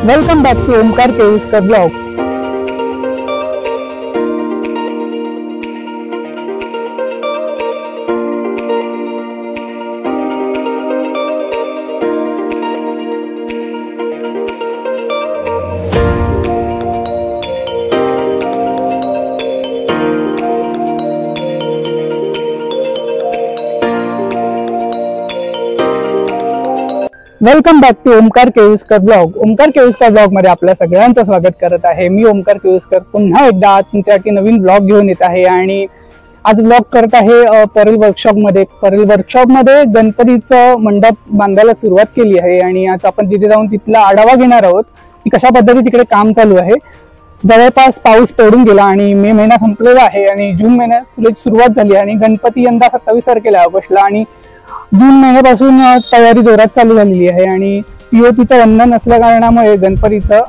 Welcome back to Omkar Keluskar blog. Welcome back to Omkar Keluskar blog. Omkar Keluskar blog मध्ये आपल्या सगळ्यांचं स्वागत करत आहे। मी ओमकार केळुसकर पुन्हा एकदा तुमच्यासाठी नवीन ब्लॉग घेऊन येत आहे आणि आज ब्लॉग करत आहे परेल वर्कशॉप मध्ये। परेल वर्कशॉप मध्ये गणपतीचं मंडप बांधायला सुरुवात केली आहे आणि आज आपण तिथे जाऊन तिथला आढावा घेणार आहोत की कशा पद्धतीने तिकडे काम चालू आहे। जवळपास पाऊस पडून गेला आणि मे महिना संपलेला आहे आणि जून महिन्यात सुरुवात झाली आणि गणपती यंदा 27 तारखेला ऑगस्टला आणि जून महिन्यापासून तयारी जोरात चालू झालेली आहे आणि पीओपीचं वंदन असल्या कारणामुळे गणपतीचं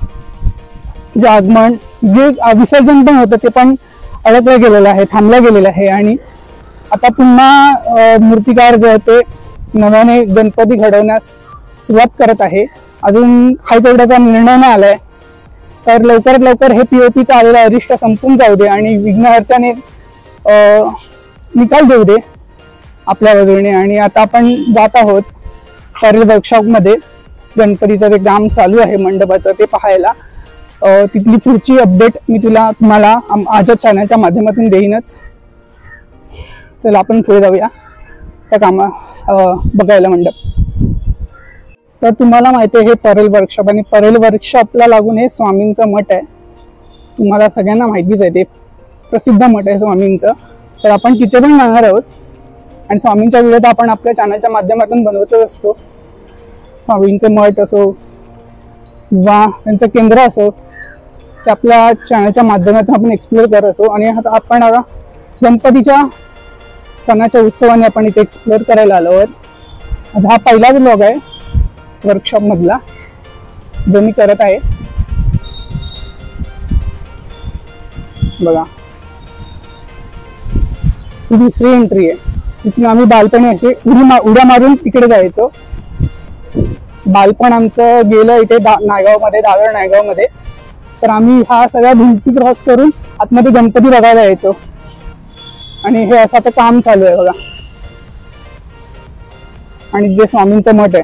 जे आगमन जे विसर्जन पण होतं ते पण अडकलं गेलेलं आहे, थांबलं गेलेलं आहे आणि आता पुन्हा मूर्तिकार ते नव्याने गणपती घडवण्यास सुरुवात करत आहे। अजून हायकोर्टाचा निर्णय नाही आलाय तर लवकरात लवकर हे पीओपीचा आलेला अरिष्ट संपून जाऊ दे आणि विघ्नहर्त्याने निकाल देऊ दे आपल्या बाजूने। आणि आता आपण जात आहोत परेल वर्कशॉप मध्ये। गणपतीचं ते काम चालू आहे मंडपाचं ते पाहायला। तिथली पुढची अपडेट मी तुम्हाला आजच्या चॅनलच्या माध्यमातून देईनच। चला आपण पुढे जाऊया त्या कामा बघायला मंडप। तर तुम्हाला माहिती आहे हे परेल वर्कशॉप आणि परेल वर्कशॉपला लागून हे स्वामींचं मठ आहे। तुम्हाला सगळ्यांना माहितीच आहे ते प्रसिद्ध मठ आहे स्वामींचं। तर आपण तिथे पण जाणार आहोत आणि स्वामींच्या व्हिडिओ आपण आपल्या चॅनलच्या माध्यमातून बनवतच असतो। स्वामींचे मठ असो वा त्यांचं केंद्र असो ते आपल्या चॅनलच्या माध्यमातून आपण एक्सप्लोर करत असो आणि आपण आता गणपतीच्या सणाच्या उत्सवाने आपण इथे एक्सप्लोर करायला आलो आहोत। हा पहिलाच व्लॉग आहे वर्कशॉप मधला जो मी करत आहे। बघा ही दुसरी एंट्री आहे। तिथून आम्ही बालपणी असे उड्या मारून तिकडे जायचो। बालपण आमचं गेलं इथे नायगाव मध्ये, दादर नायगाव मध्ये। तर आम्ही ह्या सगळ्या भिंती क्रॉस करून आतमध्ये गणपती बघायला यायचो आणि हे असं आता काम चालू आहे बघा। आणि जे स्वामींचं मठ आहे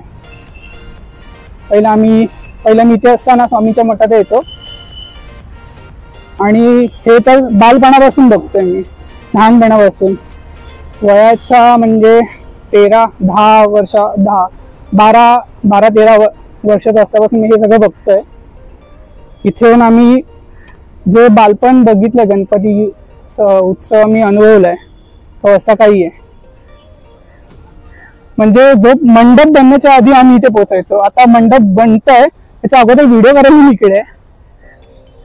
पहिला मी इथे असताना स्वामींच्या मठात यायचो आणि हे तर बालपणापासून बघतोय मी, लहानपणापासून वयाच्या म्हणजे 12 13 वर्षाचा असल्यापासून मी हे सगळं बघतोय। इथे येऊन आम्ही जे बालपण बघितलं गणपती उत्सव मी अनुभवलाय तो असा काही आहे। म्हणजे जो मंडप बनण्याच्या आधी आम्ही इथे पोहोचायचो, आता मंडप बनतोय त्याच्या अगोदर व्हिडिओ करायला मी इकडे।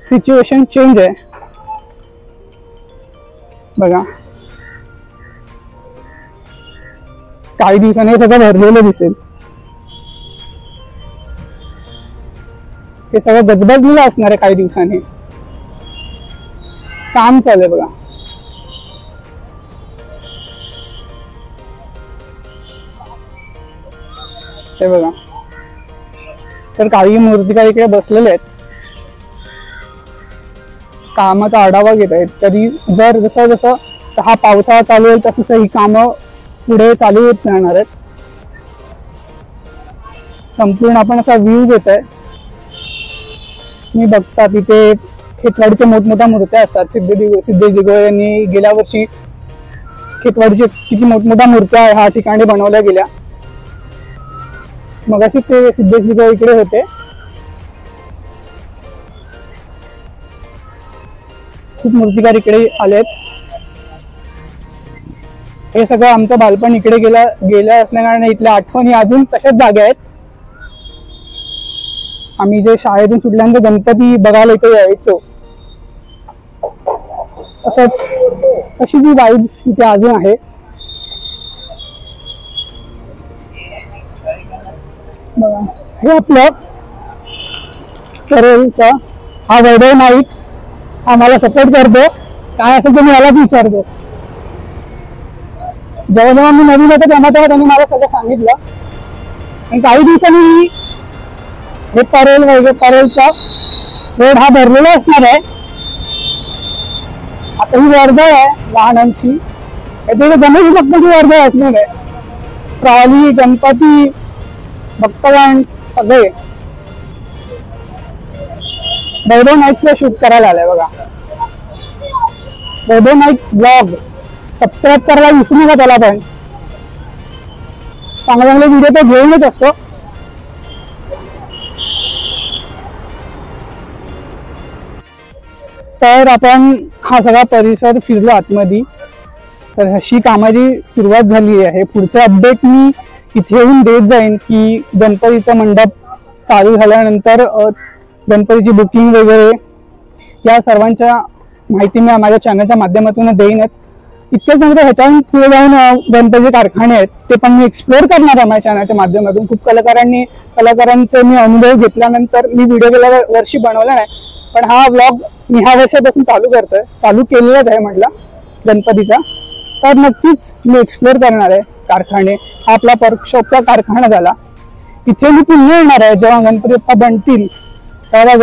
सिच्युएशन चेंज आहे बघा। काही दिवसांनी हे सगळं भरलेलं दिसेल, हे सगळं गजबजलेलं असणार आहे काही दिवसांनी। काम चालू आहे बघा। हे बघा तर काही मूर्तिकार इकडे बसलेले आहेत, कामाचा आढावा घेत आहेत। तरी जर जसं जसं हा पावसाळा चालू होईल तसं ही कामं पुढे चालू होत राहणार आहेत। संपूर्ण आपण असा व्ह्यू घेत आहे। मी बघता तिथे खेतवाडीच्या मोठमोठ्या मूर्त्या असतात। सिद्धेश दिगोळे यांनी गेल्या वर्षी खेतवाडीच्या किती मोठमोठ्या मूर्त्या ह्या ठिकाणी बनवल्या गेल्या। मगाशी ते सिद्धेश दिगोळे इकडे होते। खूप मूर्तिकार इकडे आलेत। हे सगळं आमचं बालपण इकडे गेलं असल्याकारणे इथल्या आठवणी अजून तशाच जाग्या आहेत। आम्ही जे शाळेतून सुटल्यानंतर गणपती बघायला इथे यायचो तशी जी वाइब्स इथे अजून आहे। बघा हे आपलं परेलचा हा वैभव नाईक आम्हाला सपोर्ट करतो। काय असेल ते मी यालाच विचारतो। जेव्हा मी नवीन होतो तेव्हा त्यांनी मला सगळं सांगितलं आणि काही दिवसांनी हे परेल वगैरे परेलचा रोड हा भरलेला असणार आहे. आता ही वर्दळ आहे वाहनांची, तिथे गणेश भक्तांची वर्दळ असणार आहे. ट्रॉली, गणपती, भक्तगण सगळे वैभव नाईक्सला शूट करायला आलाय बघा. वैभव नाईक्स ब्लॉग सबस्क्राईब करायला विसरू नका त्याला. पण चांगले चांगले व्हिडिओ तो घेऊनच असतो. तर आपण हा सगळा परिसर फिरलो आतमध्ये. तर अशी कामाची सुरुवात झाली आहे. पुढचे अपडेट मी इथे येऊन देत जाईन की गणपतीचा मंडप चालू झाल्यानंतर गणपतीची बुकिंग वगैरे या सर्वांच्या माहिती मी माझ्या चॅनलच्या माध्यमातून देईनच. इतकंच नंतर ह्याच्याहून पुढे जाऊन गणपतीचे कारखाने आहेत ते पण मी एक्सप्लोअर करणार आहे माझ्या चॅनलच्या माध्यमातून. खूप कलाकारांचा मी अनुभव घेतल्यानंतर मी व्हिडिओ गेल्या वर्षी बनवला नाही, पण हा व्लॉग मी ह्या वर्षापासून चालू केलेलाच आहे म्हटलं गणपतीचा. तर नक्कीच मी एक्सप्लोअर करणार आहे कारखाने. हा आपला वर्कशॉपचा कारखाना झाला. इथे मी पुन्हा येणार आहे जेव्हा गणपती बाप्पा बनतील तेव्हा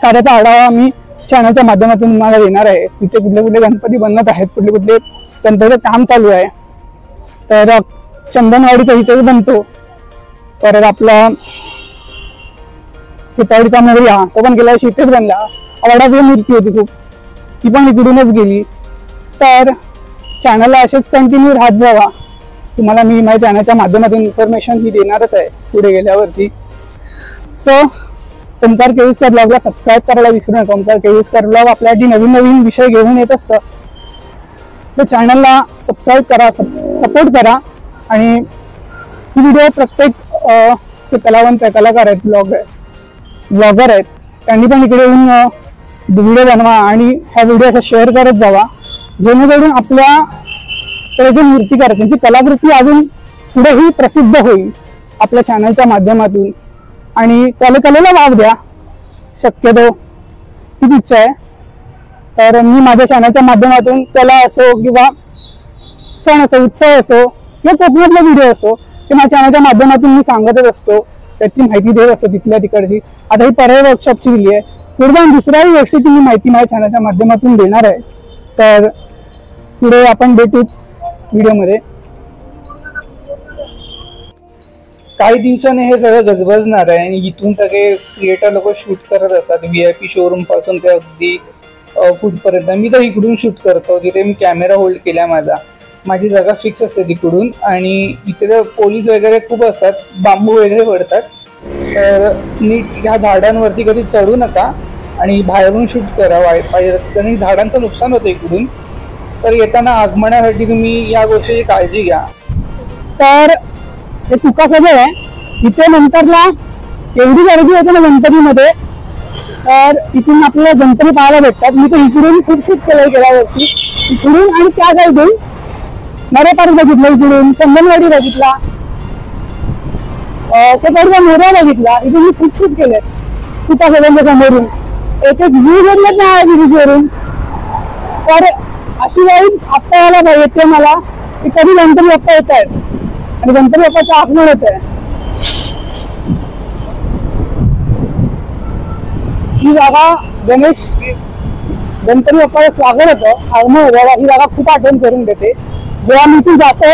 त्याचा आढावा मी चॅनलच्या माध्यमातून तुम्हाला देणार आहे. तिथे कुठले कुठले गणपती बनत आहेत, कुठले कुठले गणपतीचं काम चालू आहे. तर चंदनवाडीचा इथेच बनतो. परत आपला सुतावडीचा मोरया तो पण गेल्या वर्षी इथेच बनला. आवडाची मूर्ती होती खूप, ती पण इकडूनच गेली. तर चॅनलला असेच कंटिन्यू राहत जावा. तुम्हाला मी माझ्या चॅनलच्या माध्यमातून इन्फॉर्मेशन ही देणारच आहे पुढे गेल्यावरती. सो ओमकार केविस्कर ब्लॉगला सबस्क्राईब करायला विसरू नका. ओमकार केविस्कर ब्लॉग आपल्यासाठी नवीन नवीन विषय घेऊन येत असतं. तर चॅनलला सबस्क्राईब करा, सपोर्ट करा. आणि ही व्हिडिओ प्रत्येक कलावंत कलाकार आहेत, ब्लॉगर आहेत, त्यांनी पण इकडे येऊन व्हिडिओ बनवा आणि ह्या व्हिडिओ असा शेअर करत जावा, जेणेकरून आपल्या जे मूर्तिकार त्यांची कलाकृती अजून पुढेही प्रसिद्ध होईल आपल्या चॅनलच्या माध्यमातून. आणि कलेला वाव द्या शक्यतो, हीच इच्छा आहे. तर मी माझ्या चॅनलच्या माध्यमातून कला असो किंवा सण असो, उत्सव असो किंवा कोकणातला व्हिडिओ असो ते माझ्या चॅनलच्या माध्यमातून मी सांगतच असतो, त्याची माहिती देत असतो तिथल्या तिकडची. आता ही पर्याय वर्कशॉपची दिली आहे, पुढे दुसऱ्याही गोष्टीची मी माहिती माझ्या चॅनलच्या माध्यमातून देणार आहे. तर पुढे आपण भेटूच व्हिडिओमध्ये. काही दिवसाने हे सगळं गजबजणार आहे आणि इथून सगळे क्रिएटर लोक शूट करत असतात. VIP शोरूम पासून ते अगदी फूटपर्यंत. मी तर इकडून शूट करतो, तिथे मी कॅमेरा होल्ड केला माझी जागा फिक्स असते तिकडून. आणि इथे तर पोलीस वगैरे खूप असतात, बांबू वगैरे पडतात. तर नीट ह्या झाडांवरती कधी चढू नका आणि बाहेरून शूट करा पाहिजे, आणि झाडांचं नुकसान होतं इकडून. तर येताना आगमनासाठी तुम्ही या गोष्टीची काळजी घ्या. तर हे तुका सगळं आहे. इथे नंतरला एवढी गर्दी होते ना गणपतीमध्ये, तर इथून आपल्याला गणपती पाहायला भेटतात. मी तर इकडून खूप शूट केलंय गेल्या वर्षी, इकडून आणि त्या साईडून नरे पार्क बघितलं, इकडून चंदनवाडी बघितला, त्याचा मोरा बघितला. इथून मी खूप शूट केलंय तुका सगळ्यांच्या समोरून. एक व्ह्यू घेतलेत ना ब्रिजवरून. तर अशी वाईट आता यायला येते मला की कधी गणपती बाप्पा येत आहेत आणि गणपती बाप्पाचं आगमन होत आहे. ही जागा गणपती बाप्पाचं स्वागत होतं, आगमन होतं, ही जागा खूप आठवण करून देते जेव्हा मी ती जातो.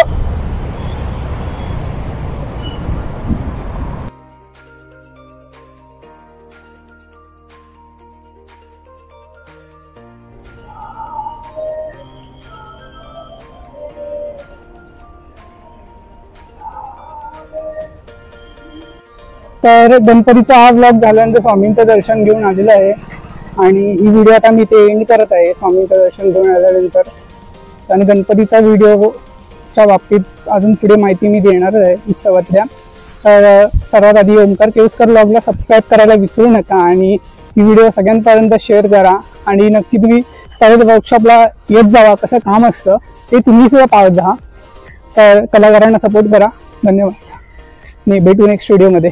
तर गणपतीचा हा व्लॉग झाल्यानंतर स्वामींचं दर्शन घेऊन आलेलं आहे आणि ही व्हिडिओ आता मी ते एंड करत आहे स्वामींचं दर्शन घेऊन आल्यानंतर. आणि गणपतीचा व्हिडिओच्या बाबतीत अजून पुढे माहिती मी देणार आहे उत्सवातल्या. तर सर्वात आधी ओमकार केविस्कर व्लॉगला सबस्क्राईब करायला विसरू नका आणि ही व्हिडिओ सगळ्यांपर्यंत शेअर करा. आणि नक्की तुम्ही परत वर्कशॉपला येत जावा, कसं काम असतं ते तुम्ही सुद्धा पाहत जा. तर कलाकारांना सपोर्ट करा. धन्यवाद. मी भेटू नेक्स्ट व्हिडिओमध्ये.